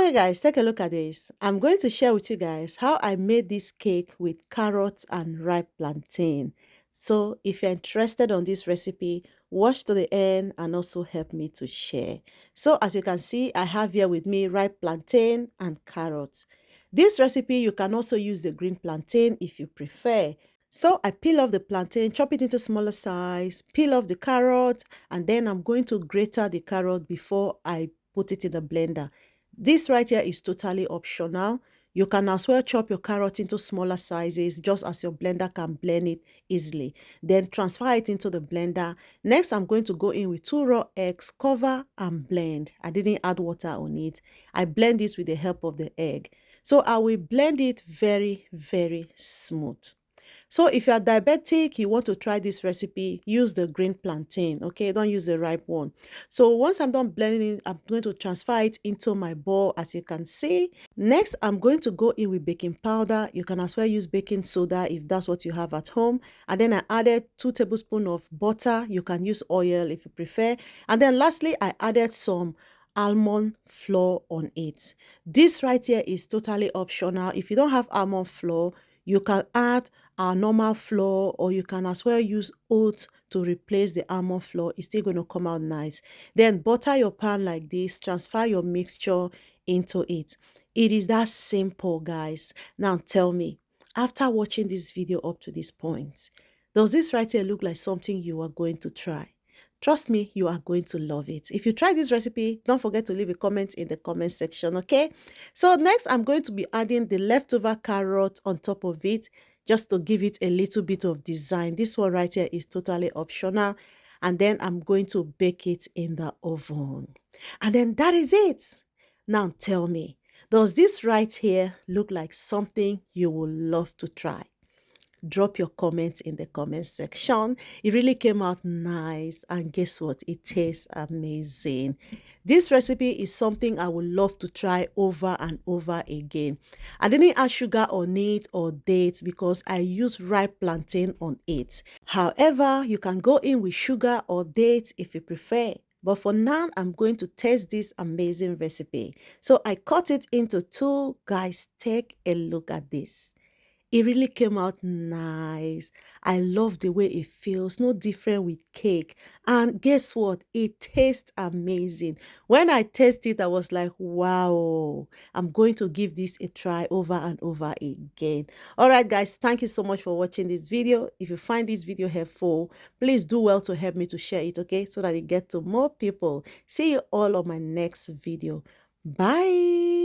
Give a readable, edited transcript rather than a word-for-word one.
Okay guys, take a look at this. I'm going to share with you guys how I made this cake with carrots and ripe plantain. So if you're interested on this recipe, watch to the end and also help me to share. So as you can see, I have here with me ripe plantain and carrots. This recipe, you can also use the green plantain if you prefer. So I peel off the plantain, chop it into smaller size, peel off the carrot, and then I'm going to grate the carrot before I put it in the blender. This right here is totally optional. You can as well chop your carrot into smaller sizes just as your blender can blend it easily. Then transfer it into the blender. Next, I'm going to go in with 2 raw eggs, cover and blend. I didn't add water on it. I blend this with the help of the egg. So I will blend it very, very smooth. So if you are diabetic, you want to try this recipe, use the green plantain, okay? Don't use the ripe one. So once I'm done blending it, I'm going to transfer it into my bowl, as you can see. Next, I'm going to go in with baking powder. You can as well use baking soda if that's what you have at home. And then I added 2 tablespoons of butter. You can use oil if you prefer. And then lastly, I added some almond flour on it. This right here is totally optional. If you don't have almond flour, you can add our normal flour, or you can as well use oats to replace the almond flour. It's still going to come out nice. Then butter your pan like this, transfer your mixture into it. It is that simple, guys. Now tell me, after watching this video up to this point, does this right here look like something you are going to try? Trust me, you are going to love it. If you try this recipe, don't forget to leave a comment in the comment section, okay? So next, I'm going to be adding the leftover carrot on top of it, just to give it a little bit of design. This one right here is totally optional. And then I'm going to bake it in the oven. And then that is it. Now tell me, does this right here look like something you would love to try? Drop your comments in the comment section. It really came out nice, and guess what? It tastes amazing. This recipe is something I would love to try over and over again. I didn't add sugar on it or dates because I used ripe plantain on it. However, you can go in with sugar or dates if you prefer. But for now, I'm going to test this amazing recipe. So I cut it into 2. Guys, take a look at this. It really came out nice. I love the way it feels, no different with cake. And guess what? It tastes amazing. When I tasted it, I was like, wow, I'm going to give this a try over and over again. All right, guys, thank you so much for watching this video. If you find this video helpful, please do well to help me to share it, okay? So that it gets to more people. See you all on my next video. Bye.